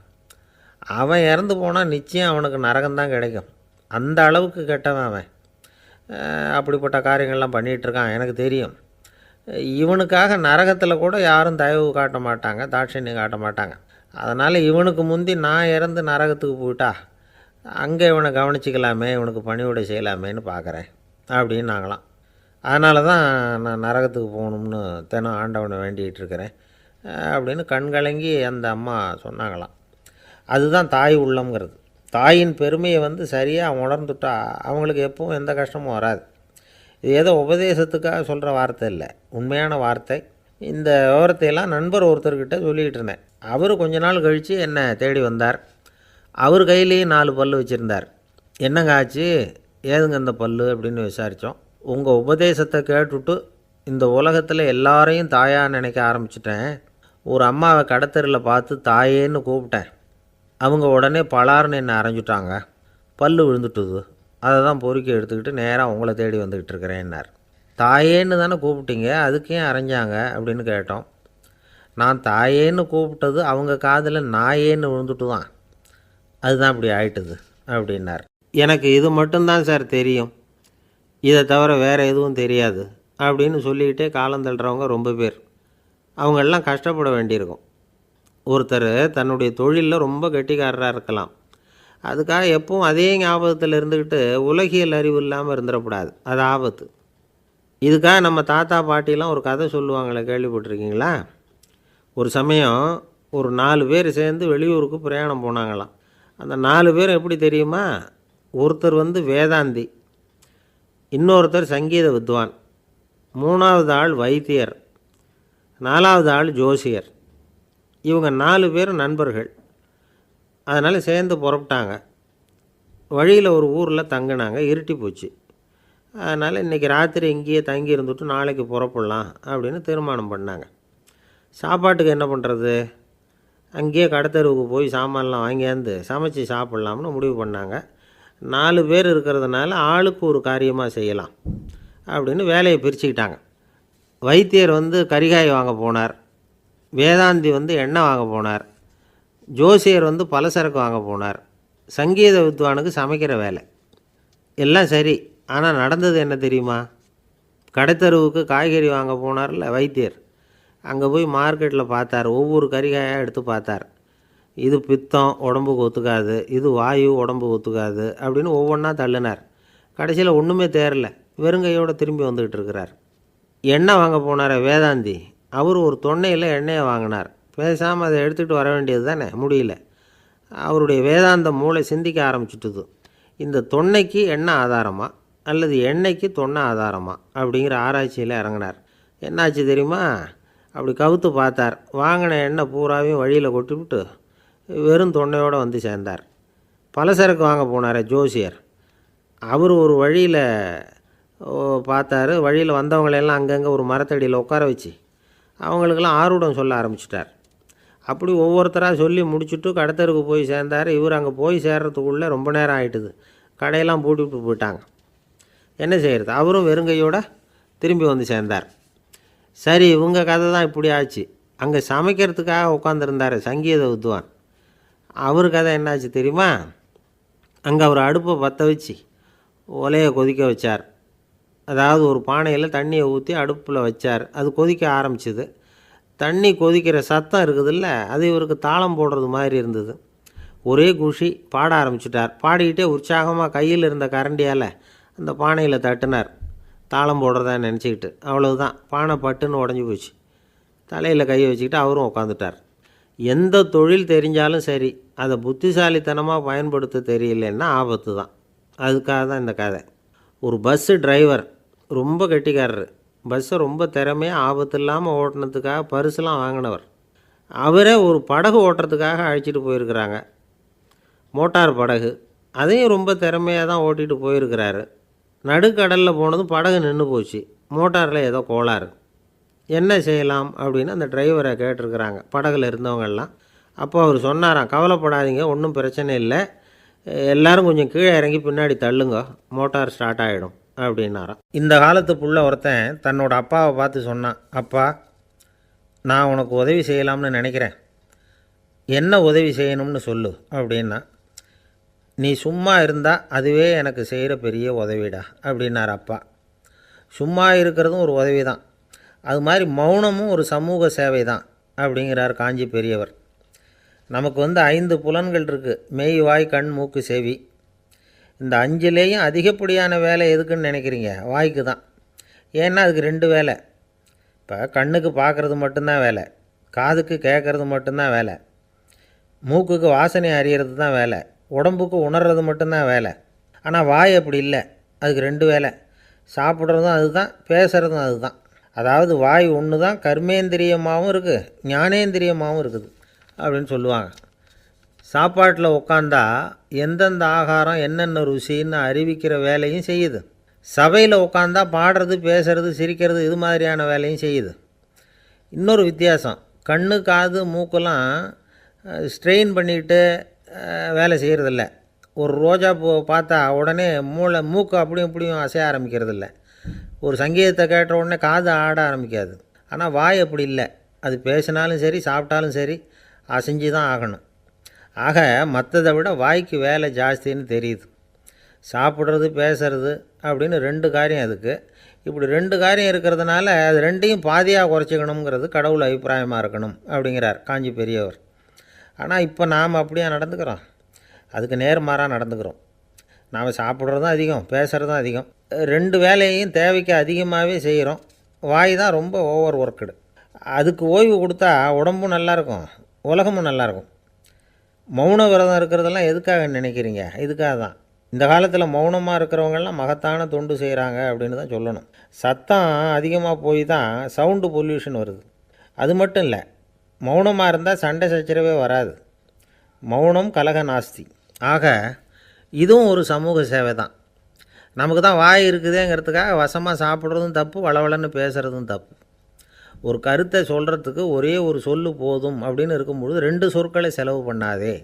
அவன் இறந்து போனால் நிச்சயம் அவனுக்கு நரகம்தான் கிடைக்கும். அந்த அளவுக்கு கெட்டவன் அவன். அப்படிப்பட்ட காரியங்கள்லாம் பண்ணிகிட்ருக்கான், எனக்கு தெரியும். இவனுக்காக நரகத்தில் கூட யாரும் தயவு காட்ட மாட்டாங்க, தாட்சண்யம் காட்ட மாட்டாங்க. அதனால் இவனுக்கு முந்தி நான் இறந்து நரகத்துக்கு போயிட்டா அங்கே இவனை கவனிச்சிக்கலாமே, இவனுக்கு பணிவிடை செய்யலாமேன்னு பார்க்குறேன் அப்படின்னு நாங்களாம். அதனால தான் நான் நரகத்துக்கு போகணும்னு தினம் ஆண்டவனை வேண்டிகிட்டு இருக்கிறேன் அப்படின்னு கண்கலங்கி அந்த அம்மா சொன்னாங்களாம். அதுதான் தாய் உள்ளம்ங்கிறது. தாயின் பெருமையை சரியாக உணர்ந்துட்டா அவங்களுக்கு எப்பவும் எந்த கஷ்டமும் வராது. இது ஏதோ உபதேசத்துக்காக சொல்கிற வார்த்தை இல்லை, உண்மையான வார்த்தை. இந்த விவரத்தையெல்லாம் நண்பர் ஒருத்தர்கிட்ட சொல்லிக்கிட்டு இருந்தேன். அவர் கொஞ்ச நாள் கழித்து என்னை தேடி வந்தார். அவர் கையிலேயும் 4 பல் வச்சுருந்தார். என்னங்க ஆச்சு, ஏதுங்க இந்த பல் அப்படின்னு விசாரித்தோம். உங்கள் உபதேசத்தை கேட்டுவிட்டு இந்த உலகத்தில் எல்லாரையும் தாயாக நினைக்க ஆரம்பிச்சிட்டேன். ஒரு அம்மாவை கடத்தரில் பார்த்து தாயேன்னு கூப்பிட்டேன். அவங்க உடனே பலார்னு என்னை அரைஞ்சிட்டாங்க, பல் விழுந்துட்டுது அதை தான் பொறுக்கி எடுத்துக்கிட்டு நேராக உங்களை தேடி வந்துக்கிட்டு இருக்கிறேன்னார். தாயேன்னு தானே கூப்பிட்டீங்க, அதுக்கு ஏன் அரைஞ்சாங்க அப்படின்னு கேட்டோம். நான் தாயேன்னு கூப்பிட்டது அவங்க காதில் நாயேன்னு விழுந்துட்டு தான், அதுதான் இப்படி ஆயிட்டுது அப்படின்னார். எனக்கு இது மட்டும்தான் சார் தெரியும், இதை தவிர வேறு எதுவும் தெரியாது அப்படின்னு சொல்லிக்கிட்டே காலம் தள்ளுறவங்க ரொம்ப பேர். அவங்களெல்லாம் கஷ்டப்பட வேண்டியிருக்கும். ஒருத்தர் தன்னுடைய தொழிலில் ரொம்ப கெட்டிக்காரராக இருக்கலாம், அதுக்காக எப்பவும் அதே ஞாபகத்தில் இருந்துக்கிட்டு உலகியல் அறிவு இல்லாமல் இருந்துடக்கூடாது, அது ஆபத்து. இதுக்காக நம்ம தாத்தா பாட்டிலாம் ஒரு கதை சொல்லுவாங்களே, கேள்விப்பட்டிருக்கீங்களா? ஒரு சமயம் ஒரு 4 பேர் சேர்ந்து வெளியூருக்கு பிரயாணம் போனாங்களாம். அந்த 4 பேர் எப்படி தெரியுமா? ஒருத்தர் வேதாந்தி, இன்னொருத்தர் சங்கீத வித்வான், 3வது ஆள் வைத்தியர், 4வது ஆள் ஜோசியர். இவங்க 4 பேரும் நண்பர்கள். அதனால் சேர்ந்து புறப்பட்டாங்க. வழியில் ஒரு ஊரில் தங்கினாங்க. இருட்டி போச்சு. அதனால் இன்றைக்கி ராத்திரி இங்கேயே தங்கி இருந்துட்டு நாளைக்கு புறப்படலாம் அப்படின்னு தீர்மானம் பண்ணாங்க. சாப்பாட்டுக்கு என்ன பண்ணுறது? அங்கேயே கடத்தெருவுக்கு போய் சாமான்லாம் வாங்கியாந்து சமைச்சு சாப்பிட்லாம்னு முடிவு பண்ணாங்க. 4 பேர் இருக்கிறதுனால ஆளுக்கு ஒரு காரியமாக செய்யலாம் அப்படின்னு வேலையை பிரிச்சுக்கிட்டாங்க. வைத்தியர் கரிகாய் வாங்க போனார், வேதாந்தி எண்ணெய் வாங்க போனார், ஜோசியர் பலசரக்கு வாங்க போனார், சங்கீத வித்வானுக்கு சமைக்கிற வேலை. எல்லாம் சரி, ஆனால் நடந்தது என்ன தெரியுமா? கடைத்தெருவுக்கு காய்கறி வாங்க போனார்ல வைத்தியர், அங்கே போய் மார்க்கெட்டில் பார்த்தார். ஒவ்வொரு கறிகாயாக எடுத்து பார்த்தார். இது பித்தம், உடம்புக்கு ஒத்துக்காது, இது வாயு, உடம்புக்கு ஒத்துக்காது அப்படின்னு ஒவ்வொன்றா தள்ளினார். கடைசியில் ஒன்றுமே தேரல, வெறுங்கையோடு திரும்பி வந்துக்கிட்டு இருக்கிறார். எண்ணெய் வாங்க போனார் வேதாந்தி, அவர் ஒரு தொன்னையில் எண்ணெயை வாங்கினார். பேசாமல் அதை எடுத்துகிட்டு வர வேண்டியது தானே, முடியல. அவருடைய வேதாந்த மூளை சிந்திக்க ஆரம்பிச்சுட்டுது. இந்த தொன்னைக்கு எண்ணெய் ஆதாரமா அல்லது எண்ணெய்க்கு தொன்னை ஆதாரமா அப்படிங்கிற ஆராய்ச்சியில் இறங்கினார். என்னாச்சு தெரியுமா? அப்படி கவுத்து பார்த்தார். வாங்கின எண்ணெய் பூராவையும் வழியில் கொட்டிவிட்டு வெறும் தொன்னையோடு சேர்ந்தார். பலசரக்கு வாங்க போனார் ஜோசியர், அவர் ஒரு வழியில் பார்த்தாரு. வழியில் வந்தவங்களெல்லாம் அங்கங்கே ஒரு மரத்தடியில் உட்கார வச்சு அவங்களுக்கெல்லாம் ஆர்வம் சொல்ல ஆரம்பிச்சிட்டார். அப்படி ஒவ்வொருத்தராக சொல்லி முடிச்சுட்டு கடத்தருக்கு போய் சேர்ந்தார். இவர் அங்கே போய் சேர்றதுக்குள்ளே ரொம்ப நேரம் ஆகிட்டுது. கடையெல்லாம் பூட்டிவிட்டு போயிட்டாங்க. என்ன செய்கிறது? அவரும் வெறுங்கையோடு திரும்பி சேர்ந்தார். சரி, இவங்க கதை தான் இப்படி ஆச்சு. அங்கே சமைக்கிறதுக்காக உட்காந்துருந்தார் சங்கீத வித்வான், அவர் கதை என்னாச்சு தெரியுமா? அங்கே அவர் அடுப்பை பற்ற வச்சு ஒலையை கொதிக்க வச்சார். அதாவது ஒரு பானையில் தண்ணியை ஊற்றி அடுப்பில் வச்சார். அது கொதிக்க ஆரம்பிச்சிது. தண்ணி கொதிக்கிற சத்தம் இருக்குதுல்ல, அது இவருக்கு தாளம் போடுறது மாதிரி இருந்தது. ஒரே குஷி, பாட ஆரம்பிச்சிட்டார். பாடிக்கிட்டே உற்சாகமாக கையில் இருந்த கரண்டியால் அந்த பானையில் தட்டினார், தாளம் போடுறதா நினச்சிக்கிட்டு. அவ்வளவுதான், பானை பட்டுன்னு உடஞ்சி போச்சு. தலையில் கையை வச்சுக்கிட்டு அவரும் உட்காந்துட்டார். எந்த தொழில் தெரிஞ்சாலும் சரி, அதை புத்திசாலித்தனமாக பயன்படுத்த தெரியலன்னா ஆபத்து தான். அதுக்காக தான் இந்த கதை. ஒரு பஸ்ஸு டிரைவர் ரொம்ப கெட்டிக்காரர். பஸ்ஸை ரொம்ப திறமையாக ஆபத்து இல்லாமல் ஓட்டினதுக்காக பரிசுலாம் வாங்கினவர். அவரே ஒரு படகு ஓட்டுறதுக்காக அழைச்சிட்டு போயிருக்கிறாங்க, மோட்டார் படகு. அதையும் ரொம்ப திறமையாக தான் ஓட்டிகிட்டு போயிருக்கிறாரு. நடுக்கடலில் போனதும் படகு நின்று போச்சு. மோட்டாரில் ஏதோ கோளாறு. என்ன செய்யலாம் அப்படின்னு அந்த டிரைவரை கேட்டிருக்கிறாங்க படகுல இருந்தவங்கெல்லாம். அப்போ அவர் சொன்னாராம், கவலைப்படாதீங்க, ஒன்றும் பிரச்சனை இல்லை, எல்லோரும் கொஞ்சம் கீழே இறங்கி பின்னாடி தள்ளுங்க, மோட்டார் ஸ்டார்ட் ஆகிடும் அப்படின்னாராம். இந்த காலத்து புள்ள ஒருத்தன் தன்னோட அப்பாவை பார்த்து சொன்னான், அப்பா, நான் உனக்கு உதவி செய்யலாம்னு நினைக்கிறேன், என்ன உதவி செய்யணும்னு சொல்லு அப்படின்னா. நீ சும்மா இருந்தால் அதுவே எனக்கு செய்கிற பெரிய உதவிடா அப்படின்னார் அப்பா. சும்மா இருக்கிறதும் ஒரு உதவி தான், அது மாதிரி மௌனமும் ஒரு சமூக சேவை தான் அப்படிங்கிறார் காஞ்சி பெரியவர். நமக்கு 5 புலன்கள் இருக்குது, மெய், வாய், கண், மூக்கு, செவி. இந்த 5லேயும் அதிகப்படியான வேலை எதுக்குன்னு நினைக்கிறீங்க? வாய்க்கு தான். ஏன்னா அதுக்கு 2 வேலை. இப்போ கண்ணுக்கு பார்க்குறது மட்டும்தான் வேலை, காதுக்கு கேட்குறது மட்டும்தான் வேலை, மூக்குக்கு வாசனை அறியறது தான் வேலை, உடம்புக்கு உணர்றது மட்டும்தான் வேலை. ஆனால் வாய் அப்படி இல்லை, அதுக்கு 2 வேலை. சாப்பிட்றதும் அதுதான், பேசுகிறதும் அதுதான். அதாவது வாய் ஒன்று தான் கர்மேந்திரியமாகவும் இருக்குது, ஞானேந்திரியமாகவும் இருக்குது அப்படின்னு சொல்லுவாங்க. சாப்பாட்டில் உட்காந்தா எந்தெந்த ஆகாரம் என்னென்ன ருசின்னு அறிவிக்கிற வேலையும் செய்யுது. சபையில் உட்காந்தா பாடுறது, பேசுறது, சிரிக்கிறது, இது மாதிரியான வேலையும் செய்யுது. இன்னொரு வித்தியாசம், கண்ணு, காது, மூக்கெல்லாம் ஸ்ட்ரெயின் பண்ணிக்கிட்டு வேலை செய்கிறதில்ல, ஒரு ரோஜா பூ பார்த்தா உடனே மூக்கு அப்படியும் இப்படியும் அசைய ஆரம்பிக்கிறது இல்லை. ஒரு சங்கீதத்தை கேட்ட உடனே காது ஆட ஆரம்பிக்காது. ஆனால் வாய் அப்படி இல்லை. அது பேசினாலும் சரி சாப்பிட்டாலும் சரி அசைஞ்சு தான் ஆகணும். ஆக மற்றதை விட வாய்க்கு வேலை ஜாஸ்தின்னு தெரியுது. சாப்பிட்றது பேசுறது அப்படின்னு 2 காரியம் அதுக்கு. இப்படி 2 காரியம் இருக்கிறதுனால அது 2ஐயும் பாதியாக குறைச்சிக்கணுங்கிறது கடவுள் அபிப்பிராயமாக இருக்கணும் அப்படிங்கிறார் காஞ்சி பெரியவர். ஆனால் இப்போ நாம் அப்படியே நடந்துக்கிறோம். அதுக்கு நேர்மாறாக நடந்துக்கிறோம். நாம் சாப்பிட்றதும் அதிகம், பேசுகிறதும் அதிகம். 2 வேலையையும் தேவைக்கு அதிகமாகவே செய்கிறோம். வாய் தான் ரொம்ப ஓவர் ஒர்க்குடு. அதுக்கு ஓய்வு கொடுத்தா உடம்பும் நல்லாயிருக்கும், உலகமும் நல்லாயிருக்கும். மௌன விரதம் இருக்கிறதெல்லாம் எதுக்காக நினைக்கிறீங்க? இதுக்காக தான். இந்த காலத்தில் மௌனமாக இருக்கிறவங்கெல்லாம் மகத்தான தொண்டு செய்கிறாங்க அப்படின்னு தான் சொல்லணும். சத்தம் அதிகமாக போய் தான் சவுண்டு பொல்யூஷன் வருது. அது மட்டும் இல்லை, மௌனமாக இருந்தால் சண்டை சச்சரவே வராது. மௌனம் கலக நாஸ்தி. ஆக இதுவும் ஒரு சமூக சேவை தான். நமக்கு தான் வாய் இருக்குதேங்கிறதுக்காக வசமாக சாப்பிட்றதும் தப்பு, வளவளன்னு பேசுகிறதும் தப்பு. ஒரு கருத்தை சொல்கிறதுக்கு ஒரே ஒரு சொல்லு போதும் அப்படின்னு இருக்கும்பொழுது 2 சொற்களை செலவு பண்ணாதே.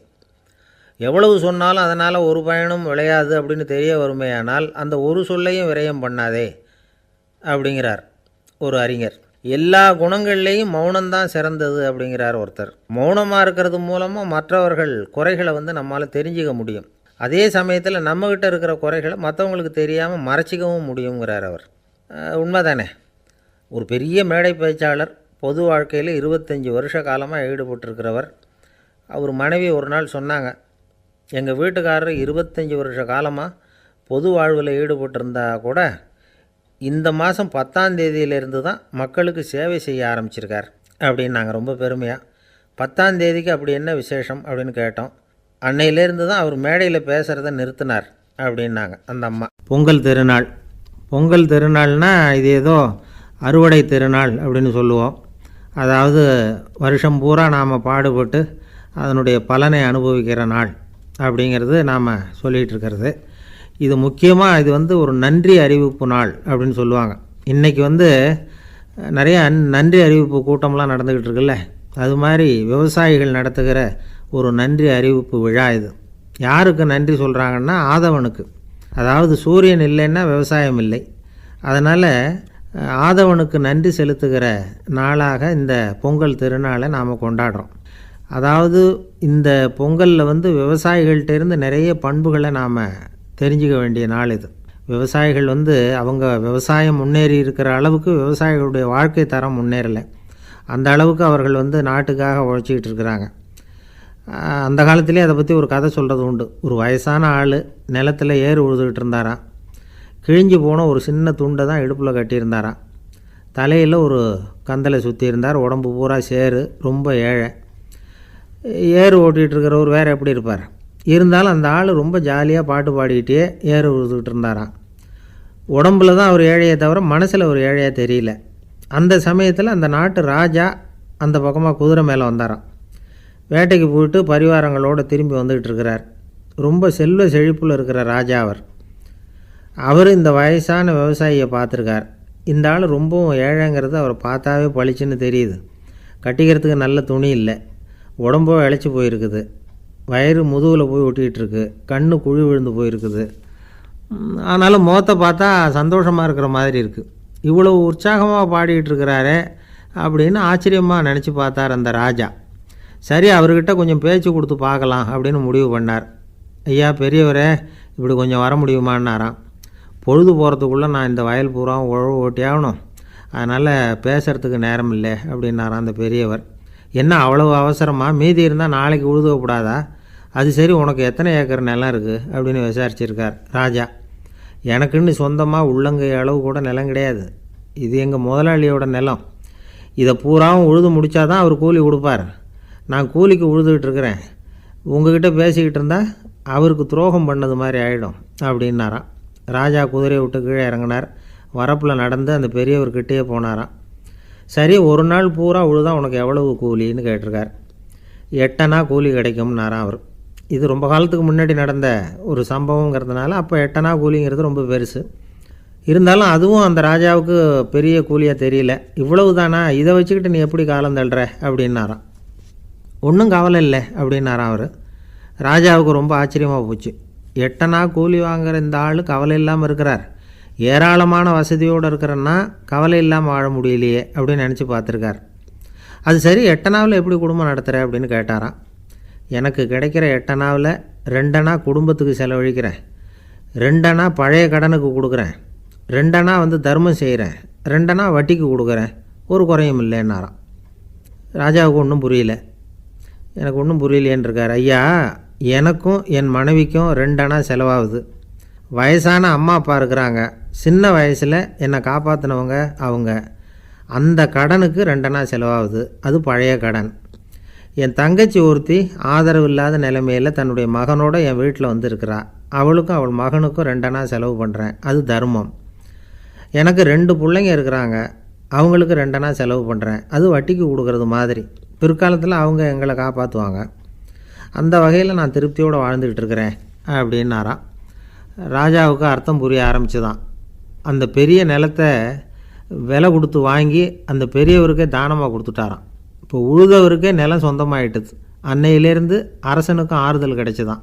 எவ்வளவு சொன்னாலும் அதனால் ஒரு பயனும் விளையாது அப்படின்னு தெரிய வருமேயானால் அந்த ஒரு சொல்லையும் விரயம் பண்ணாதே அப்படிங்கிறார் ஒரு அறிஞர். எல்லா குணங்கள்லேயும் மௌனம்தான் சிறந்தது அப்படிங்கிறார் ஒருத்தர். மௌனமாக இருக்கிறது மூலமாக மற்றவர்கள் குறைகளை நம்மால் தெரிஞ்சிக்க முடியும். அதே சமயத்தில் நம்மக்கிட்ட இருக்கிற குறைகளை மற்றவங்களுக்கு தெரியாமல் மறைச்சிக்கவும் முடியுங்கிறார் அவர். உண்மைதானே? ஒரு பெரிய மேடை பேச்சாளர், பொது வாழ்க்கையில் 25 வருஷ காலமாக ஈடுபட்டிருக்கிறவர். அவர் மனைவி ஒரு நாள் சொன்னாங்க, எங்கள் வீட்டுக்காரர் 25 வருஷ காலமாக பொது வாழ்வில் ஈடுபட்டிருந்தா கூட இந்த மாதம் 10ஆம் தேதியிலேருந்து தான் மக்களுக்கு சேவை செய்ய ஆரம்பிச்சிருக்கார் அப்படின்னாங்க ரொம்ப பெருமையாக. 10ஆம் தேதிக்கு அப்படி என்ன விசேஷம் அப்படின்னு கேட்டோம். அன்னையிலேருந்து தான் அவர் மேடையில் பேசுகிறத நிறுத்தினார் அப்படின்னாங்க அந்த அம்மா. பொங்கல் திருநாள்னால் இது ஏதோ அறுவடை திருநாள் அப்படின்னு சொல்லுவோம். அதாவது வருஷம் பூரா நாம் பாடுபட்டு அதனுடைய பலனை அனுபவிக்கிற நாள் அப்படிங்கிறது நாம் சொல்லிகிட்டு இருக்கிறது. இது முக்கியமாக இது ஒரு நன்றி அறிவிப்பு நாள் அப்படின்னு சொல்லுவாங்க. இன்றைக்கி நிறைய நன்றி அறிவிப்பு கூட்டம்லாம் நடந்துக்கிட்டு இருக்குல்ல, அது மாதிரி விவசாயிகள் நடத்துகிற ஒரு நன்றி அறிவிப்பு விழா இது. யாருக்கு நன்றி சொல்கிறாங்கன்னா ஆதவனுக்கு. அதாவது சூரியன் இல்லைன்னா விவசாயம் இல்லை. அதனால் ஆதவனுக்கு நன்றி செலுத்துகிற நாளாக இந்த பொங்கல் திருநாளை நாம் கொண்டாடுறோம். அதாவது இந்த பொங்கலில் விவசாயிகள்கிட்டேருந்து நிறைய பண்புகளை நாம் தெரிஞ்சிக்க வேண்டிய நாள் இது. விவசாயிகள் அவங்க விவசாயம் முன்னேறி இருக்கிற அளவுக்கு விவசாயிகளுடைய வாழ்க்கை தரம் முன்னேறலை. அந்த அளவுக்கு அவர்கள் நாட்டுக்காக உழைச்சிக்கிட்டு இருக்கிறாங்க. அந்த காலத்திலே அதை பற்றி ஒரு கதை சொல்கிறது உண்டு. ஒரு வயசான ஆள் நிலத்தில் ஏறு உழுதுகிட்டு இருந்தாராம். கிழிஞ்சு போன ஒரு சின்ன துண்டை தான் இடுப்பில் கட்டியிருந்தாராம். தலையில் ஒரு கந்தலை சுற்றி இருந்தார். உடம்பு பூரா சேரு, ரொம்ப ஏழை. ஏறு ஓட்டிகிட்டு இருக்கிறவர் வேறு எப்படி இருப்பார்? இருந்தாலும் அந்த ஆள் ரொம்ப ஜாலியாக பாட்டு பாடிக்கிட்டே ஏறு உழுதுகிட்டு இருந்தாராம். உடம்புல தான் அவர் ஏழையை தவிர மனசில் ஒரு ஏழையாக தெரியல. அந்த சமயத்தில் அந்த நாட்டு ராஜா அந்த பக்கமாக குதிரை மேலே வந்தாராம். வேட்டைக்கு போயிட்டு பரிவாரங்களோடு திரும்பி வந்துக்கிட்டு இருக்கிறார். ரொம்ப செல்வ செழிப்பில் இருக்கிற ராஜா அவர் இந்த வயசான விவசாயியை பார்த்துருக்கார். இந்த ஆள் ரொம்பவும் ஏழைங்கிறது அவரை பார்த்தாவே பளிச்சுன்னு தெரியுது. கட்டிக்கிறதுக்கு நல்ல துணி இல்லை, உடம்போ இழைச்சி போயிருக்குது, வயிறு முதுகில் போய் ஒட்டிக்கிட்டு இருக்கு, கண்ணு குழி விழுந்து போயிருக்குது. ஆனாலும் முகத்தை பார்த்தா சந்தோஷமாக இருக்கிற மாதிரி இருக்குது. இவ்வளோ உற்சாகமாக பாடிக்கிட்டு இருக்கிறாரே அப்படின்னு ஆச்சரியமாக நினச்சி பார்த்தார் அந்த ராஜா. சரி, அவர்கிட்ட கொஞ்சம் பேச்சு கொடுத்து பார்க்கலாம் அப்படின்னு முடிவு பண்ணார். ஐயா பெரியவரே, இப்படி கொஞ்சம் வர முடியுமான்னாராம். பொழுது போகிறதுக்குள்ளே நான் இந்த வயல் பூரா உழவு ஓட்டி ஆகணும், அதனால் பேசுகிறதுக்கு நேரம் இல்லை அப்படின்னாராம் அந்த பெரியவர். என்ன அவ்வளவு அவசரமாக? மீதி இருந்தால் நாளைக்கு உழுதக்கூடாதா? அது சரி, உனக்கு எத்தனை ஏக்கர் நிலம் இருக்குது அப்படின்னு விசாரிச்சிருக்கார் ராஜா. எனக்குன்னு சொந்தமாக உள்ளங்கை அளவு கூட நிலம் கிடையாது. இது எங்கள் முதலாளியோட நிலம். இதை பூராவும் உழுது முடித்தா தான் அவர் கூலி கொடுப்பார். நான் கூலிக்கு உழுதுகிட்டு இருக்கிறேன். உங்ககிட்ட பேசிக்கிட்டு இருந்தால் அவருக்கு துரோகம் பண்ணது மாதிரி ஆகிடும் அப்படின்னாராம். ராஜா குதிரையை விட்டு கீழே இறங்கினார். வரப்பில் நடந்து அந்த பெரியவர்கிட்டே போனாராம். சரி, ஒரு நாள் பூரா உழுதா உனக்கு எவ்வளவு கூலின்னு கேட்டிருக்கார். 8 அணா கூலி கிடைக்கும்னாராம் அவர். இது ரொம்ப காலத்துக்கு முன்னாடி நடந்த ஒரு சம்பவங்கிறதுனால அப்போ 8 அணா கூலிங்கிறது ரொம்ப பெருசு. இருந்தாலும் அதுவும் அந்த ராஜாவுக்கு பெரிய கூலியாக தெரியல. இவ்வளவு தானா, இதை வச்சுக்கிட்டு நீ எப்படி காலம் தள்ளுற அப்படின்னாராம். ஒன்றும் கவலை இல்லை அப்படின்னாராம் அவர். ராஜாவுக்கு ரொம்ப ஆச்சரியமாக போச்சு. 8 அணா கூலி வாங்குகிற இந்த ஆள் கவலை இல்லாமல் இருக்கிறார், ஏராளமான வசதியோடு இருக்கிறன்னா கவலை இல்லாமல் வாழ முடியலையே அப்படின்னு நினச்சி பார்த்துருக்கார். அது சரி, 8 அணாவில் எப்படி குடும்பம் நடத்துகிற அப்படின்னு கேட்டாராம். எனக்கு கிடைக்கிற 8 அணாவில் 2 அணா குடும்பத்துக்கு செலவழிக்கிறேன், 2 அணா பழைய கடனுக்கு கொடுக்குறேன், 2 அணா தர்மம் செய்கிறேன், 2 அணா வட்டிக்கு கொடுக்குறேன், ஒரு குறையும் இல்லைன்னாராம். ராஜாவுக்கு ஒன்றும் புரியல. எனக்கு ஒன்றும் புரியலையேன்னு இருக்கார். ஐயா, எனக்கும் என் மனைவிக்கும் 2 அணா செலவாகுது. வயசான அம்மா அப்பா இருக்கிறாங்க, சின்ன வயசில் என்னை காப்பாற்றினவங்க அவங்க. அந்த கடனுக்கு 2 அணா செலவாகுது, அது பழைய கடன். என் தங்கச்சி ஒருத்தி ஆதரவு இல்லாத நிலைமையில் தன்னுடைய மகனோட என் வீட்டில் இருக்கிறா, அவளுக்கும் அவள் மகனுக்கும் 2 அணா செலவு பண்ணுறேன், அது தர்மம். எனக்கு 2 பிள்ளைங்க இருக்கிறாங்க, அவங்களுக்கு 2 அணா செலவு பண்ணுறேன், அது வட்டிக்கு கொடுக்கறது மாதிரி. பிற்காலத்தில் அவங்க எங்களை காப்பாற்றுவாங்க. அந்த வகையில் நான் திருப்தியோடு வாழ்ந்துக்கிட்டு இருக்கிறேன் அப்படின்னாராம். ராஜாவுக்கு அர்த்தம் புரிய ஆரம்பிச்சுதான். அந்த பெரிய நிலத்தை விலை கொடுத்து வாங்கி அந்த பெரியவருக்கே தானமாக கொடுத்துட்டாராம். இப்போ உழுதவருக்கே நிலம் சொந்தமாயிட்டுது. அன்னையிலேருந்து அரசனுக்கும் ஆறுதல் கிடைச்சிதான்.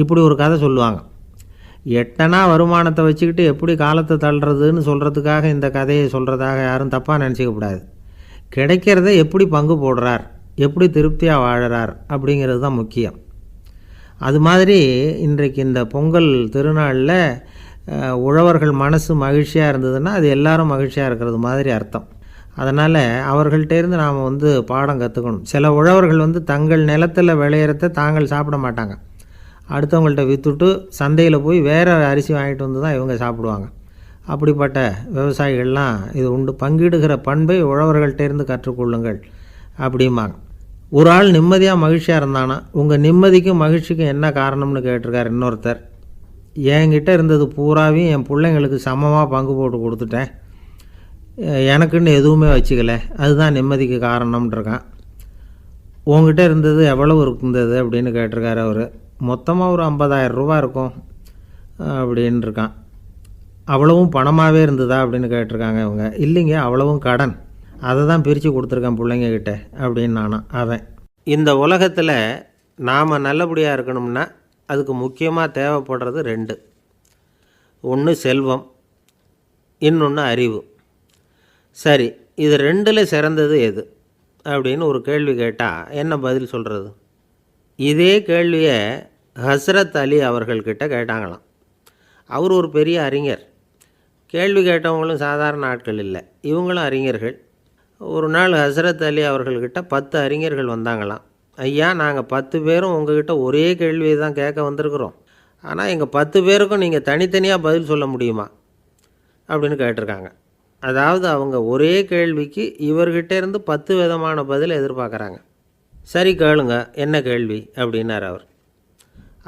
இப்படி ஒரு கதை சொல்லுவாங்க. 8 அணா வருமானத்தை வச்சுக்கிட்டு எப்படி காலத்தை தள்ளுறதுன்னு சொல்கிறதுக்காக இந்த கதையை சொல்கிறதாக யாரும் தப்பாக நினச்சிக்கக்கூடாது. கிடைக்கிறத எப்படி பங்கு போடுறார், எப்படி திருப்தியாக வாழறார் அப்படிங்கிறது தான் முக்கியம். அது மாதிரி இன்றைக்கு இந்த பொங்கல் திருநாளில் உழவர்கள் மனசு மகிழ்ச்சியாக இருந்ததுன்னா அது எல்லாரும் மகிழ்ச்சியாக இருக்கிறது மாதிரி அர்த்தம். அதனால் அவர்கள்ட்டேருந்து நாம் பாடம் கற்றுக்கணும். சில உழவர்கள் தங்கள் நிலத்தில் விளையிறத தாங்கள் சாப்பிட மாட்டாங்க, அடுத்தவங்கள்ட்ட விற்றுட்டு சந்தையில் போய் வேறு அரிசி வாங்கிட்டு வந்து தான் இவங்க சாப்பிடுவாங்க. அப்படிப்பட்ட விவசாயிகள்லாம் இது உண்டு. பங்கிடுகிற பண்பை உழவர்கள்ட்டேருந்து கற்றுக்கொள்ளுங்கள் அப்படிம்பாங்க. ஒரு ஆள் நிம்மதியாக மகிழ்ச்சியாக இருந்தானா, உங்கள் நிம்மதிக்கும் மகிழ்ச்சிக்கும் என்ன காரணம்னு கேட்டிருக்கார் இன்னொருத்தர். என்கிட்ட இருந்தது பூராவையும் என் பிள்ளைங்களுக்கு சமமாக பங்கு போட்டு கொடுத்துட்டேன், எனக்குன்னு எதுவுமே வச்சுக்கல, அதுதான் நிம்மதிக்கு காரணம்ன்றிருக்கான். உங்ககிட்ட இருந்தது எவ்வளவு இருந்தது அப்படின்னு கேட்டிருக்காரு அவர். மொத்தமாக ஒரு 50,000 ரூபா இருக்கும் அப்படின்னு இருக்கான். அவ்வளவும் பணமாகவே இருந்ததா அப்படின்னு கேட்டிருக்காங்க இவங்க. இல்லைங்க, அவ்வளவும் கடன், அதை தான் பிரித்து கொடுத்துருக்கேன் பிள்ளைங்கக்கிட்ட அப்படின்னு நானும் அவன். இந்த உலகத்தில் நாம் நல்லபடியாக இருக்கணும்னா அதுக்கு முக்கியமாக தேவைப்படுறது 2. ஒன்று செல்வம், இன்னொன்று அறிவு. சரி, இது 2ல் சிறந்தது எது அப்படின்னு ஒரு கேள்வி கேட்டால் என்ன பதில் சொல்கிறது? இதே கேள்வியை ஹஸ்ரத் அலி அவர்கள்கிட்ட கேட்டாங்களாம். அவர் ஒரு பெரிய அறிஞர். கேள்வி கேட்டவங்களும் சாதாரண ஆட்கள் இல்லை, இவங்களும் அறிஞர்கள். ஒரு நாள் ஹஸ்ரத் அலி அவர்கள்கிட்ட 10 அறிஞர்கள் வந்தாங்களாம். ஐயா, நாங்கள் 10 பேரும் உங்ககிட்ட ஒரே கேள்வியை தான் கேட்க வந்திருக்கிறோம், ஆனால் எங்கள் 10 பேருக்கும் நீங்கள் தனித்தனியாக பதில் சொல்ல முடியுமா அப்படின்னு கேட்டிருக்காங்க. அதாவது அவங்க ஒரே கேள்விக்கு இவர்கிட்ட இருந்து 10 விதமான பதில் எதிர்பார்க்குறாங்க. சரி கேளுங்க, என்ன கேள்வி அப்படின்னார் அவர்.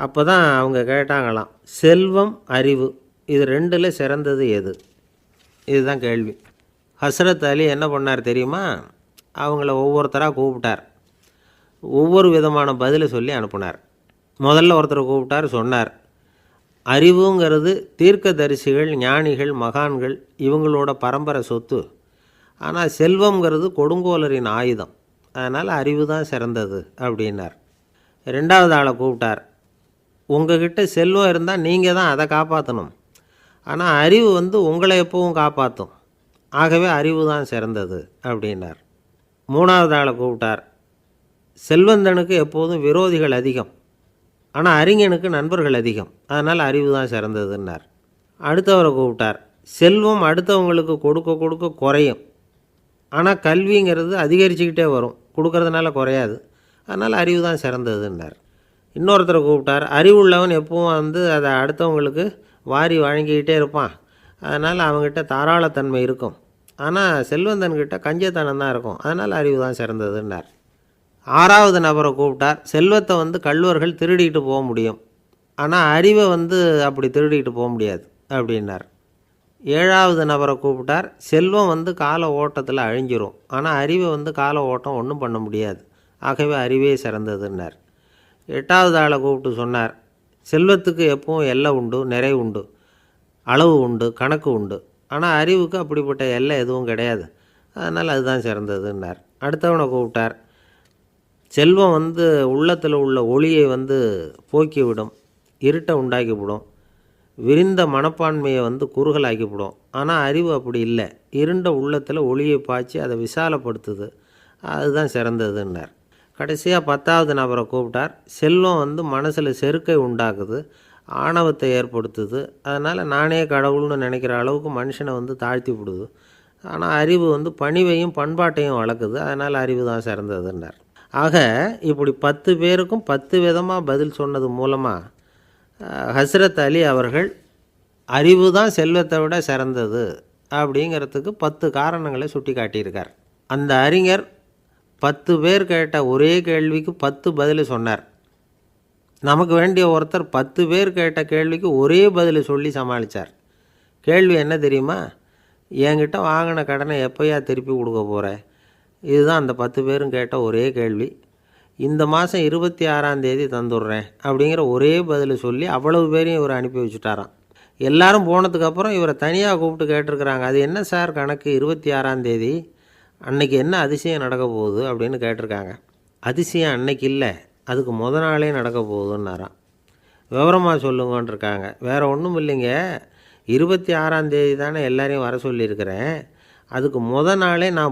அப்போ தான் அவங்க கேட்டாங்களாம், செல்வம் அறிவு இது 2ல் சிறந்தது எது? இதுதான் கேள்வி. ஹஸ்ரத் அலி என்ன பண்ணார் தெரியுமா? அவங்கள ஒவ்வொருத்தராக கூப்பிட்டார், ஒவ்வொரு விதமான பதிலை சொல்லி அனுப்புனார். முதல்ல ஒருத்தரை கூப்பிட்டார், சொன்னார், அறிவுங்கிறது தீர்க்கதரிசிகள், ஞானிகள், மகான்கள் இவங்களோட பரம்பரை சொத்து. ஆனால் செல்வங்கிறது கொடுங்கோலரின் ஆயுதம், அதனால் அறிவு தான் சிறந்தது அப்படின்னார். 2வது ஆளை கூப்பிட்டார், உங்ககிட்ட செல்வம் இருந்தால் நீங்கள் தான் அதை காப்பாற்றணும், ஆனால் அறிவு உங்களை எப்பவும் காப்பாற்றும், ஆகவே அறிவு தான் சிறந்தது அப்படின்னார். 3வது ஆளை கூப்பிட்டார், செல்வந்தனுக்கு எப்போதும் விரோதிகள் அதிகம், ஆனால் அறிஞனுக்கு நண்பர்கள் அதிகம், அதனால் அறிவு தான் சிறந்ததுன்னார். அடுத்தவரை கூப்பிட்டார், செல்வம் அடுத்தவங்களுக்கு கொடுக்க கொடுக்க குறையும், ஆனால் கல்விங்கிறது அதிகரிச்சுக்கிட்டே வரும், கொடுக்கறதுனால குறையாது, அதனால் அறிவு தான் சிறந்ததுன்னார். இன்னொருத்தரை கூப்பிட்டார், அறிவுள்ளவன் எப்பவும் அதை அடுத்தவங்களுக்கு வாரி வழங்கிக்கிட்டே இருப்பான், அதனால் அவங்ககிட்ட தாராளத்தன்மை இருக்கும், ஆனால் செல்வந்தன்கிட்ட கஞ்சத்தனம் தான் இருக்கும், அதனால் அறிவு தான் சிறந்ததுன்னார். 6வது நபரை கூப்பிட்டார், செல்வத்தை கள்வர்கள் திருடிட்டு போக முடியும், ஆனால் அறிவை அப்படி திருடிட்டு போக முடியாது அப்படின்னார். 7வது நபரை கூப்பிட்டார், செல்வம் கால ஓட்டத்தில் அழிஞ்சிரும், ஆனால் அறிவை கால ஓட்டம் ஒன்றும் பண்ண முடியாது, ஆகவே அறிவே சிறந்ததுன்னார். 8வது ஆளை கூப்பிட்டு சொன்னார், செல்வத்துக்கு எப்பவும் எல்லை உண்டு, நிறை உண்டு, அளவு உண்டு, கணக்கு உண்டு, ஆனால் அறிவுக்கு அப்படிப்பட்ட எல்லை எதுவும் கிடையாது, அதனால் அதுதான் சிறந்ததுன்னார். அடுத்தவனை கூப்பிட்டார், செல்வம் உள்ளத்தில் உள்ள ஒளியை போக்கிவிடும், இருட்டை உண்டாக்கிவிடும். விரிந்த மனப்பான்மையை குறுகலாக்கிவிடும். ஆனால் அறிவு அப்படி இல்லை. இருண்ட உள்ளத்தில் ஒளியை பாய்ச்சி அதை விசாலப்படுத்துது. அதுதான் சிறந்ததுன்னார். கடைசியாக 10வது நபரை கூப்பிட்டார். செல்வம் மனசில் செருக்கை உண்டாக்குது, ஆணவத்தை ஏற்படுத்துது. அதனால் நானே கடவுள்னு நினைக்கிற அளவுக்கு மனுஷனை தாழ்த்தி விடுது. ஆனால் அறிவு பணிவையும் பண்பாட்டையும் வளர்க்குது. அதனால் அறிவு தான் சிறந்ததுன்னார். ஆக இப்படி 10 பேருக்கும் 10 விதமாக பதில் சொன்னது மூலமாக ஹஸ்ரத் அலி அவர்கள் அறிவு தான் செல்வத்தை விட சிறந்தது அப்படிங்கிறதுக்கு 10 காரணங்களை சுட்டி காட்டியிருக்கார். அந்த அறிஞர் 10 பேர் கேட்ட ஒரே கேள்விக்கு 10 பதில் சொன்னார். நமக்கு வேண்டிய ஒருத்தர் 10 பேர் கேட்ட கேள்விக்கு ஒரே பதில் சொல்லி சமாளித்தார். கேள்வி என்ன தெரியுமா? என்கிட்ட வாங்கின கடனை எப்போயா திருப்பி கொடுக்க போகிற? இதுதான் அந்த 10 பேரும் கேட்ட ஒரே கேள்வி. இந்த மாதம் 26ஆம் தேதி தந்துடுறேன் அப்படிங்கிற ஒரே பதில் சொல்லி அவ்வளவு பேரையும் இவர் அனுப்பி வச்சுட்டாராம். எல்லாரும் போனதுக்கப்புறம் இவரை தனியாக கூப்பிட்டு கேட்டிருக்கிறாங்க. அது என்ன சார் கணக்கு, 26ஆம் தேதி அன்னைக்கு என்ன அதிசயம் நடக்க போகுது அப்படின்னு கேட்டிருக்காங்க. அதிசயம் அன்னைக்கு இல்லை, அதுக்கு நாளே நடக்க போகுதுன்னாராம். விவரமாக சொல்லுங்கன்னு இருக்காங்க. வேறு ஒன்றும் இல்லைங்க, 26ஆம் தேதி தானே எல்லாரையும் வர சொல்லியிருக்கிறேன். அதுக்கு நாளே நான்